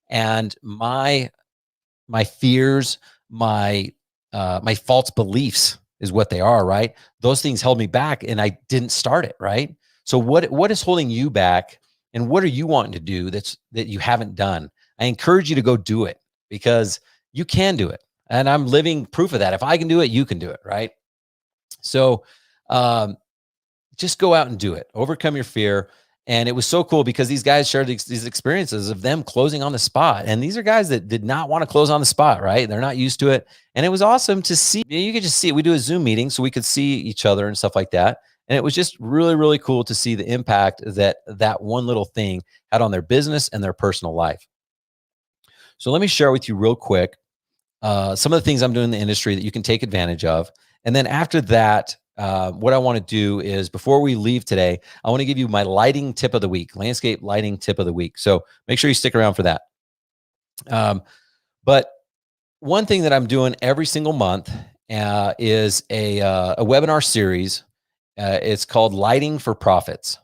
And my fears, my false beliefs is what they are, right? Those things held me back and I didn't start it, right? So what is holding you back, and what are you wanting to do that you haven't done? I encourage you to go do it, because you can do it. And I'm living proof of that. If I can do it, you can do it, right? So just go out and do it. Overcome your fear. And it was so cool because these guys shared these experiences of them closing on the spot. And these are guys that did not want to close on the spot, right? They're not used to it. And it was awesome to see. You could just see it. We do a Zoom meeting so we could see each other and stuff like that. And it was just really, really cool to see the impact that one little thing had on their business and their personal life. So let me share with you real quick some of the things I'm doing in the industry that you can take advantage of. And then after that, what I want to do is, before we leave today, I want to give you my lighting tip of the week, landscape lighting tip of the week. So make sure you stick around for that. But one thing that I'm doing every single month is a webinar series. It's called Lighting for Profits.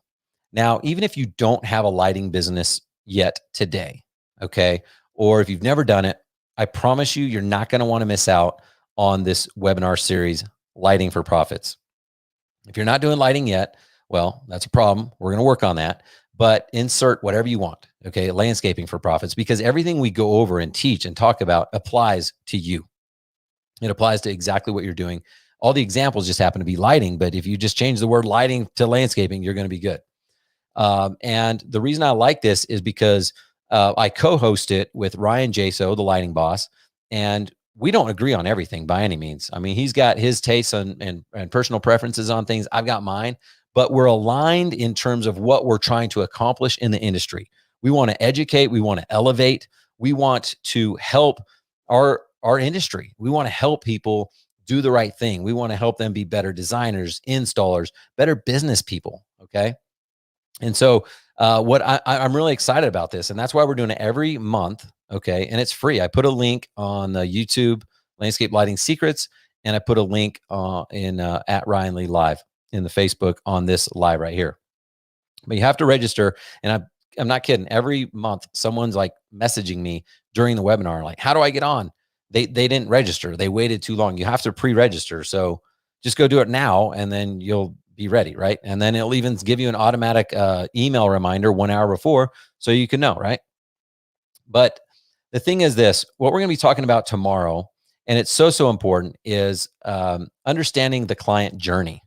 Now, even if you don't have a lighting business yet today, okay, or if you've never done it, I promise you, you're not going to want to miss out on this webinar series, Lighting for Profits. If you're not doing lighting yet, well, that's a problem. We're going to work on that. But insert whatever you want, okay, landscaping for profits, because everything we go over and teach and talk about applies to you. It applies to exactly what you're doing. All the examples just happen to be lighting, but if you just change the word lighting to landscaping, you're going to be good. And the reason I like this is because I co-host it with Ryan Jaso, the lighting boss, and we don't agree on everything by any means. I mean, he's got his tastes and personal preferences on things. I've got mine, but we're aligned in terms of what we're trying to accomplish in the industry. We want to educate. We want to elevate. We want to help our industry. We want to help people do the right thing. We want to help them be better designers, installers, better business people. Okay. And so what I'm really excited about this, and that's why we're doing it every month. Okay. And it's free. I put a link on the YouTube Landscape Lighting Secrets, and I put a link at Ryan Lee Live in the Facebook on this live right here. But you have to register. And I'm not kidding. Every month, someone's like messaging me during the webinar, like, how do I get on? They didn't register. They waited too long. You have to pre-register. So just go do it now, and then you'll be ready, right? And then it'll even give you an automatic email reminder 1 hour before, so you can know, right? But the thing is this, what we're going to be talking about tomorrow, and it's so important, is understanding the client journey.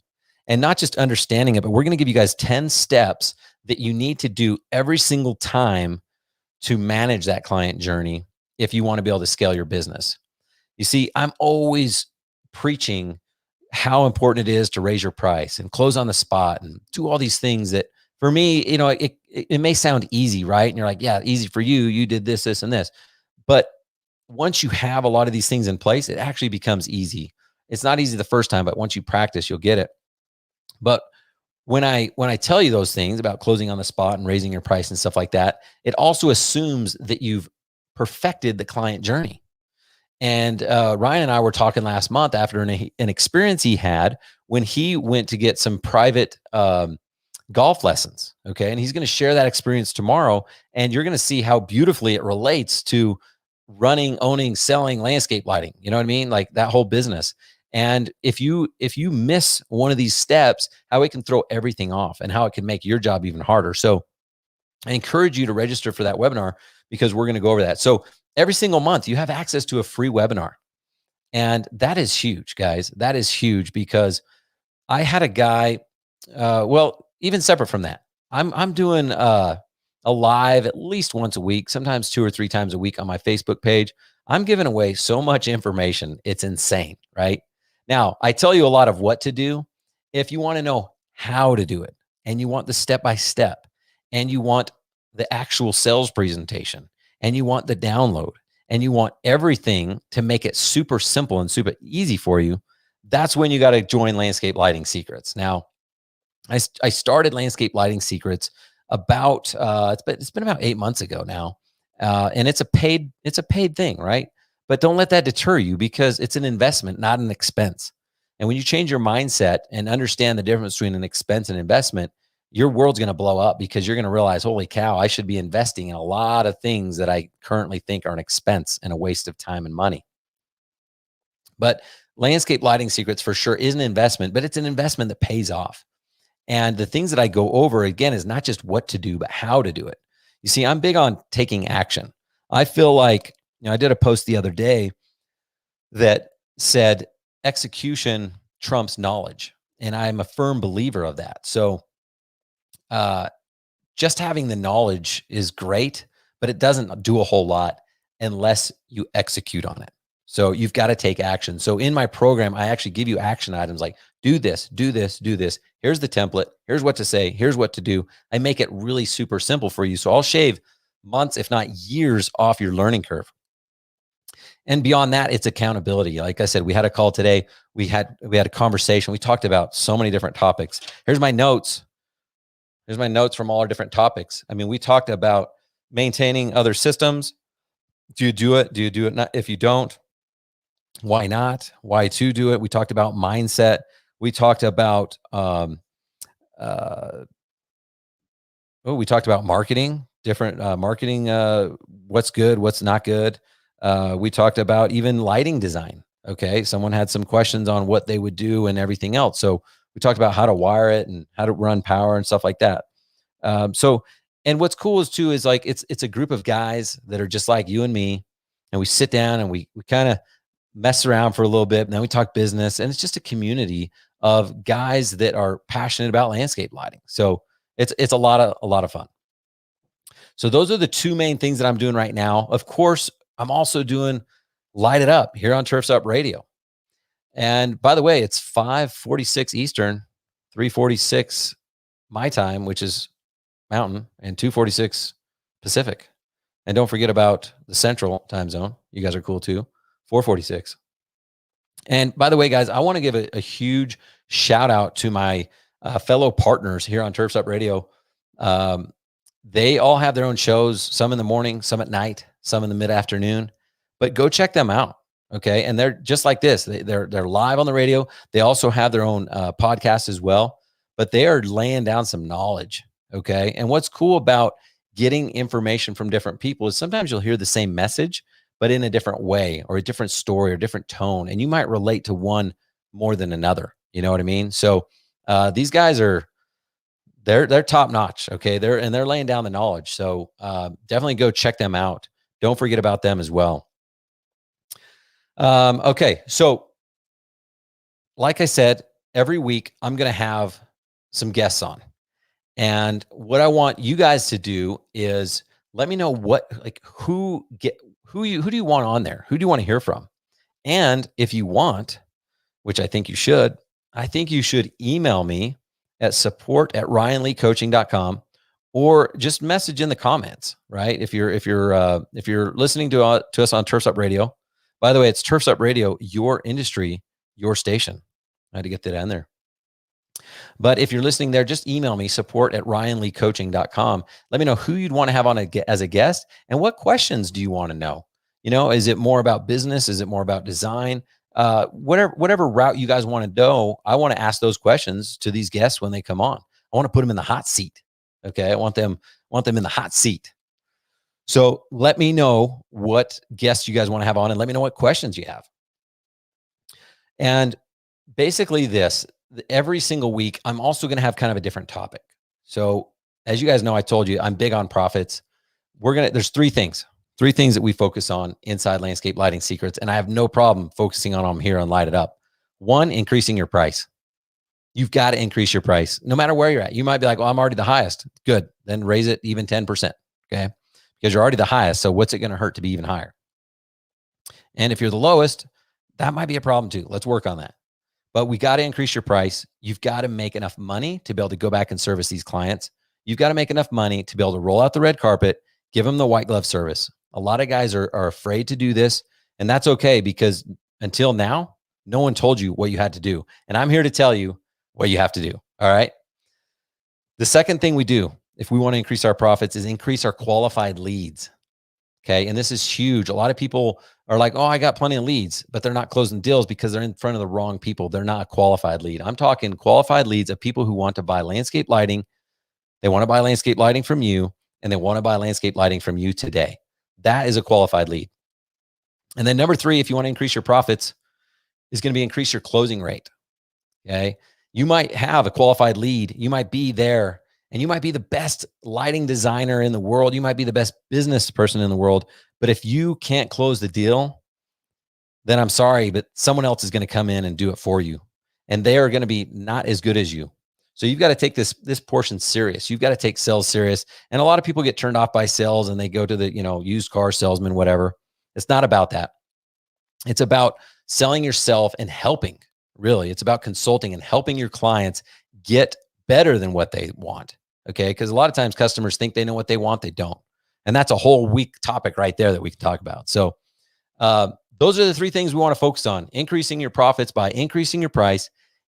And not just understanding it, but we're going to give you guys 10 steps that you need to do every single time to manage that client journey if you want to be able to scale your business. You see, I'm always preaching how important it is to raise your price and close on the spot and do all these things that, for me, you know, it may sound easy, right? And you're like, yeah, easy for you. You did this, this, and this. But once you have a lot of these things in place, it actually becomes easy. It's not easy the first time, but once you practice, you'll get it. But when I tell you those things about closing on the spot and raising your price and stuff like that, it also assumes that you've perfected the client journey. And Ryan and I were talking last month after an experience he had when he went to get some private golf lessons. Okay. And he's going to share that experience tomorrow. And you're going to see how beautifully it relates to running, owning, selling landscape lighting. You know what I mean? Like that whole business. And if you miss one of these steps, how it can throw everything off and how it can make your job even harder. So I encourage you to register for that webinar, because we're going to go over that. So every single month you have access to a free webinar. And that is huge, guys. That is huge, because I had a guy, well, even separate from that, I'm doing a live at least once a week, sometimes 2 or 3 times a week on my Facebook page. I'm giving away so much information. It's insane, right? Now, I tell you a lot of what to do. If you want to know how to do it, and you want the step-by-step, and you want the actual sales presentation, and you want the download, and you want everything to make it super simple and super easy for you, that's when you got to join Landscape Lighting Secrets. Now, I started Landscape Lighting Secrets about it's been about 8 months ago now, and it's a paid thing, right? But don't let that deter you, because it's an investment, not an expense. And when you change your mindset and understand the difference between an expense and investment, your world's going to blow up, because you're going to realize, holy cow, I should be investing in a lot of things that I currently think are an expense and a waste of time and money. But Landscape Lighting Secrets for sure is an investment, but it's an investment that pays off. And the things that I go over, again, is not just what to do, but how to do it. You see, I'm big on taking action. I feel like, I did a post the other day that said execution trumps knowledge. And I'm a firm believer of that. So just having the knowledge is great, but it doesn't do a whole lot unless you execute on it. So you've got to take action. So in my program, I actually give you action items like do this, do this, do this. Here's the template. Here's what to say. Here's what to do. I make it really super simple for you. So I'll shave months, if not years, off your learning curve. And beyond that, it's accountability. Like I said, we had a call today. We had a conversation. We talked about so many different topics. Here's my notes. Here's my notes from all our different topics. I mean, we talked about maintaining other systems. Do you do it? Do you do it not? If you don't, why not? Why to do it? We talked about mindset. We talked about we talked about marketing, different marketing, what's good, what's not good. We talked about even lighting design. Okay. Someone had some questions on what they would do and everything else. So we talked about how to wire it and how to run power and stuff like that. And what's cool is like, it's a group of guys that are just like you and me. And we sit down and we kind of mess around for a little bit. And then we talk business, and it's just a community of guys that are passionate about landscape lighting. So it's a lot of fun. So those are the two main things that I'm doing right now. Of course, I'm also doing Light It Up here on Turfs Up Radio. And by the way, it's 5:46 Eastern, 3:46 my time, which is Mountain, and 2:46 Pacific. And don't forget about the Central time zone. You guys are cool too. 4:46. And by the way, guys, I want to give a huge shout out to my fellow partners here on Turfs Up Radio. They all have their own shows, some in the morning, some at night, some in the mid-afternoon, but go check them out. Okay. And they're just like this. They're live on the radio. They also have their own podcast as well, but they are laying down some knowledge. Okay. And what's cool about getting information from different people is sometimes you'll hear the same message, but in a different way or a different story or different tone. And you might relate to one more than another. You know what I mean? So these guys they're top notch. Okay. They're laying down the knowledge. So definitely go check them out. Don't forget about them as well. Okay. So like I said, every week I'm going to have some guests on, and what I want you guys to do is let me know who do you want on there? Who do you want to hear from? And if you want, which I think you should email me at support@ryanleecoaching.com, or just message in the comments, right? If you're listening to us on Turfs Up Radio, by the way, it's Turfs Up Radio, your industry, your station. I had to get that in there. But if you're listening there, just email me, support@ryanleecoaching.com. Let me know who you'd want to have on as a guest, and what questions do you want to know? You know, is it more about business? Is it more about design? Whatever route you guys want to go, I want to ask those questions to these guests when they come on. I want to put them in the hot seat. Okay. I want them in the hot seat. So let me know what guests you guys want to have on, and let me know what questions you have. And basically every single week, I'm also going to have kind of a different topic. So as you guys know, I told you I'm big on profits. There's three things that we focus on inside Landscape Lighting Secrets, and I have no problem focusing on them here on Light It Up. One, increasing your price. You've got to increase your price no matter where you're at. You might be like, well, I'm already the highest. Good. Then raise it even 10%. Okay. Because you're already the highest. So what's it going to hurt to be even higher? And if you're the lowest, that might be a problem too. Let's work on that. But we got to increase your price. You've got to make enough money to be able to go back and service these clients. You've got to make enough money to be able to roll out the red carpet, give them the white glove service. A lot of guys are afraid to do this, and that's okay, because until now, no one told you what you had to do. And I'm here to tell you what you have to do. All right. The second thing we do, if we want to increase our profits, is increase our qualified leads. Okay. And this is huge. A lot of people are like, oh, I got plenty of leads, but they're not closing deals because they're in front of the wrong people. They're not a qualified lead. I'm talking qualified leads of people who want to buy landscape lighting. They want to buy landscape lighting from you, and they want to buy landscape lighting from you today. That is a qualified lead. And then number three, if you want to increase your profits, is going to be increase your closing rate. Okay. You might have a qualified lead. You might be there, and you might be the best lighting designer in the world. You might be the best business person in the world. But if you can't close the deal, then I'm sorry, but someone else is going to come in and do it for you. And they are going to be not as good as you. So you've got to take this portion serious. You've got to take sales serious. And a lot of people get turned off by sales, and they go to the, used car salesman, whatever. It's not about that. It's about selling yourself and helping. Really, it's about consulting and helping your clients get better than what they want. Okay. Because a lot of times customers think they know what they want. They don't. And that's a whole week topic right there that we can talk about. So Those are the three things we want to focus on: increasing your profits by increasing your price,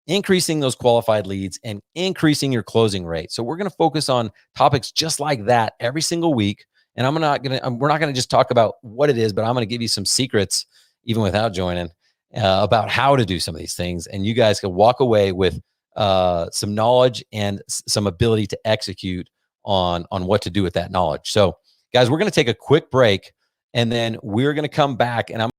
increasing those qualified leads, and increasing your closing rate. So we're going to focus on topics just like that every single week. And we're not going to just talk about what it is, but I'm going to give you some secrets, even without joining, about how to do some of these things. And you guys can walk away with some knowledge and some ability to execute on what to do with that knowledge. So guys, we're going to take a quick break, and then we're going to come back, and I'm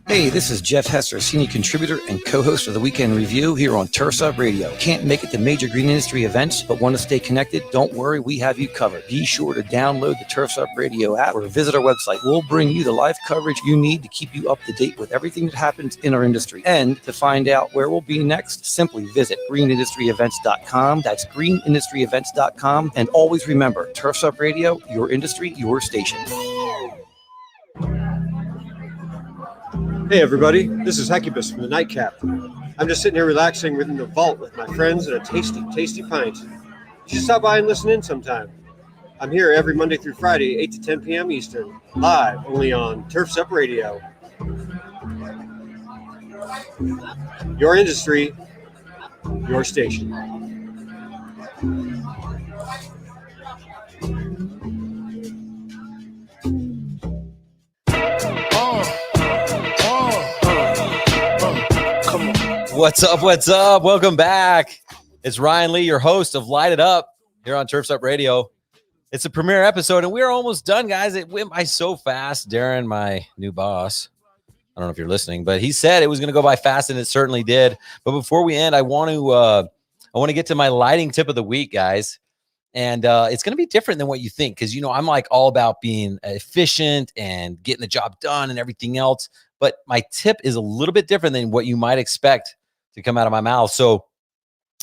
Hey, this is Jeff Hester, senior contributor and co-host of the Weekend Review here on Turfs Up Radio. Can't make it to major green industry events, but want to stay connected? Don't worry, we have you covered. Be sure to download the Turfs Up Radio app or visit our website. We'll bring you the live coverage you need to keep you up to date with everything that happens in our industry. And to find out where we'll be next, simply visit greenindustryevents.com. That's greenindustryevents.com. And always remember, Turfs Up Radio, your industry, your station. Hey everybody, this is Hecubus from the Nightcap. I'm just sitting here relaxing within the vault with my friends and a tasty, tasty pint. You should stop by and listen in sometime. I'm here every Monday through Friday, 8 to 10 p.m. Eastern, live only on Turfs Up Radio. Your industry, your station. What's up? What's up? Welcome back. It's Ryan Lee, your host of Light It Up here on Turfs Up Radio. It's a premiere episode, and we're almost done, guys. It went by so fast. Darren, my new boss, I don't know if you're listening, but he said it was going to go by fast, and it certainly did. But before we end, I want to get to my lighting tip of the week, guys. And it's going to be different than what you think, because, I'm like all about being efficient and getting the job done and everything else. But my tip is a little bit different than what you might expect to come out of my mouth. So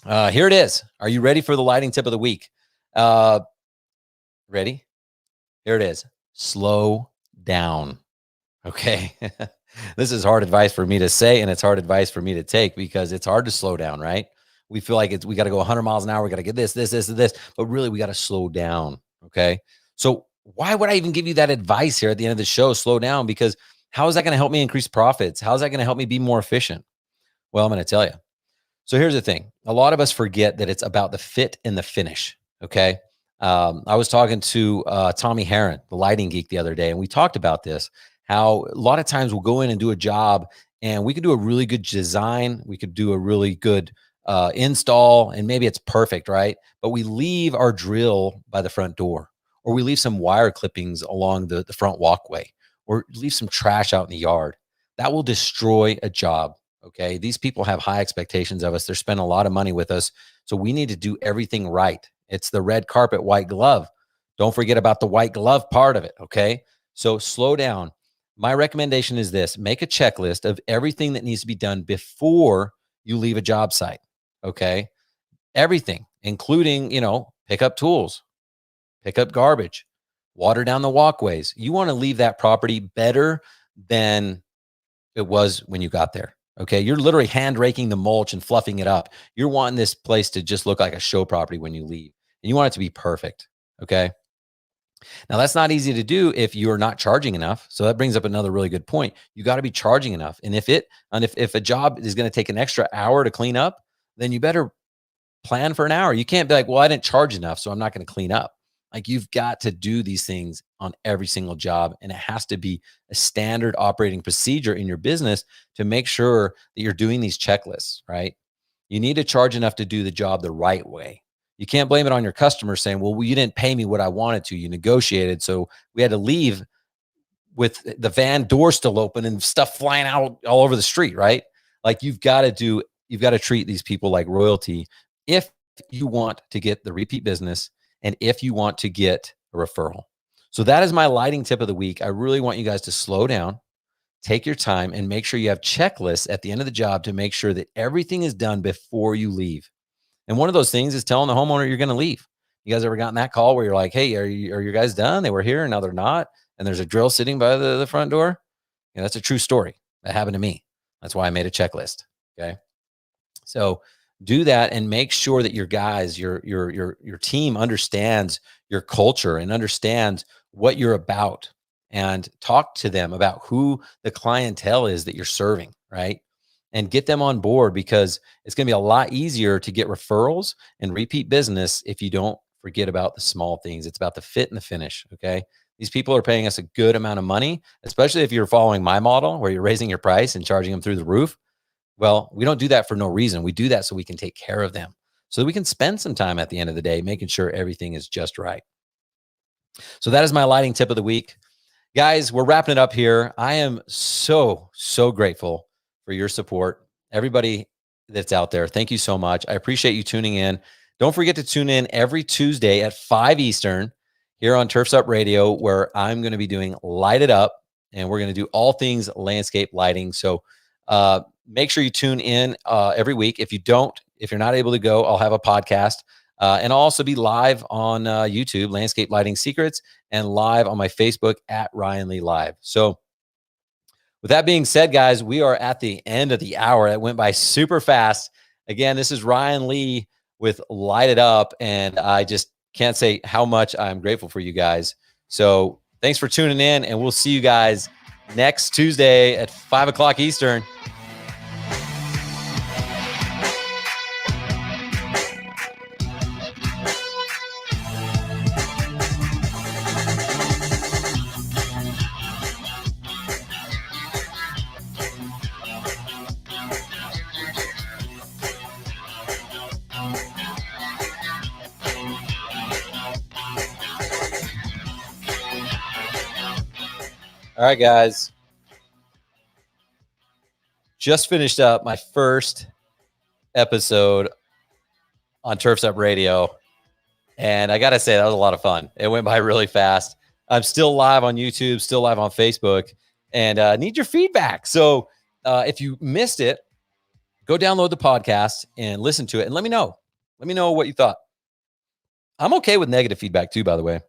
here it is. Are you ready for the lighting tip of the week? Ready? Here it is. Slow down. Okay. This is hard advice for me to say, and it's hard advice for me to take, because it's hard to slow down, right? We feel like we got to go 100 miles an hour. We got to get this, but really we got to slow down. Okay. So why would I even give you that advice here at the end of the show? Slow down, because how is that going to help me increase profits? How is that going to help me be more efficient? Well, I'm going to tell you. So here's the thing. A lot of us forget that it's about the fit and the finish. Okay. I was talking to Tommy Herron, the lighting geek, the other day, and we talked about this, how a lot of times we'll go in and do a job, and we could do a really good design. We could do a really good install, and maybe it's perfect, right? But we leave our drill by the front door, or we leave some wire clippings along the front walkway, or leave some trash out in the yard. That will destroy a job. Okay. These people have high expectations of us. They're spending a lot of money with us. So we need to do everything right. It's the red carpet, white glove. Don't forget about the white glove part of it. Okay. So slow down. My recommendation is this: make a checklist of everything that needs to be done before you leave a job site. Okay. Everything, including, pick up tools, pick up garbage, water down the walkways. You want to leave that property better than it was when you got there. Okay. You're literally hand raking the mulch and fluffing it up. You're wanting this place to just look like a show property when you leave, and you want it to be perfect. Okay. Now that's not easy to do if you're not charging enough. So that brings up another really good point. You got to be charging enough. And if a job is going to take an extra hour to clean up, then you better plan for an hour. You can't be like, well, I didn't charge enough, so I'm not going to clean up. Like, you've got to do these things on every single job, and it has to be a standard operating procedure in your business to make sure that you're doing these checklists, right? You need to charge enough to do the job the right way. You can't blame it on your customer saying, well, you didn't pay me what I wanted to. You negotiated, so we had to leave with the van door still open and stuff flying out all over the street, right? Like, you've got to treat these people like royalty if you want to get the repeat business and if you want to get a referral. So that is my lighting tip of the week. I really want you guys to slow down, take your time, and make sure you have checklists at the end of the job to make sure that everything is done before you leave. And one of those things is telling the homeowner you're going to leave. You guys ever gotten that call where you're like, hey, are you guys done? They were here and now they're not. And there's a drill sitting by the front door. Yeah, that's a true story. That happened to me. That's why I made a checklist. Okay. So do that and make sure that your guys, your team understands your culture and understands what you're about, and talk to them about who the clientele is that you're serving, right? And get them on board, because it's going to be a lot easier to get referrals and repeat business if you don't forget about the small things. It's about the fit and the finish. Okay. These people are paying us a good amount of money, especially if you're following my model where you're raising your price and charging them through the roof. Well, we don't do that for no reason. We do that so we can take care of them, so that we can spend some time at the end of the day making sure everything is just right. So that is my lighting tip of the week. Guys, we're wrapping it up here. I am so grateful for your support. Everybody that's out there, thank you so much. I appreciate you tuning in. Don't forget to tune in every Tuesday at 5 Eastern here on Turfs Up Radio, where I'm going to be doing Light It Up, and we're going to do all things landscape lighting. So make sure you tune in every week. If you're not able to go, I'll have a podcast. And I'll also be live on YouTube, Landscape Lighting Secrets, and live on my Facebook at Ryan Lee Live. So with that being said, guys, we are at the end of the hour. That went by super fast. Again, this is Ryan Lee with Light It Up, and I just can't say how much I'm grateful for you guys. So thanks for tuning in, and we'll see you guys next Tuesday at 5 o'clock Eastern. All right, guys. Just finished up my first episode on Turfs Up Radio. And I got to say, that was a lot of fun. It went by really fast. I'm still live on YouTube, still live on Facebook, and need your feedback. So if you missed it, go download the podcast and listen to it and let me know. Let me know what you thought. I'm okay with negative feedback too, by the way.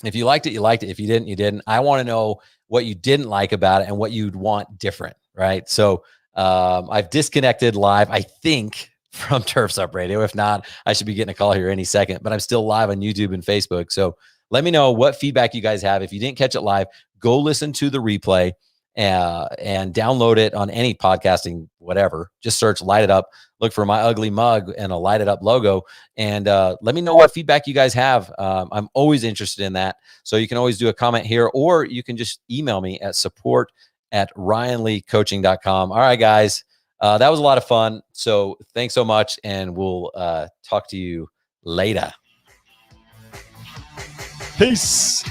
If you liked it, you liked it. If you didn't, you didn't. I want to know what you didn't like about it and what you'd want different, right? So I've disconnected live, I think, from Turfs Up Radio. If not, I should be getting a call here any second, but I'm still live on YouTube and Facebook. So let me know what feedback you guys have. If you didn't catch it live, go listen to the replay and download it on any podcasting, whatever. Just search Light It Up, look for my ugly mug and a Light It Up logo, and let me know what feedback you guys have. I'm always interested in that. So you can always do a comment here, or you can just email me at support@ryanleecoaching.com. All right, guys. That was a lot of fun. So thanks so much, and we'll talk to you later. Peace.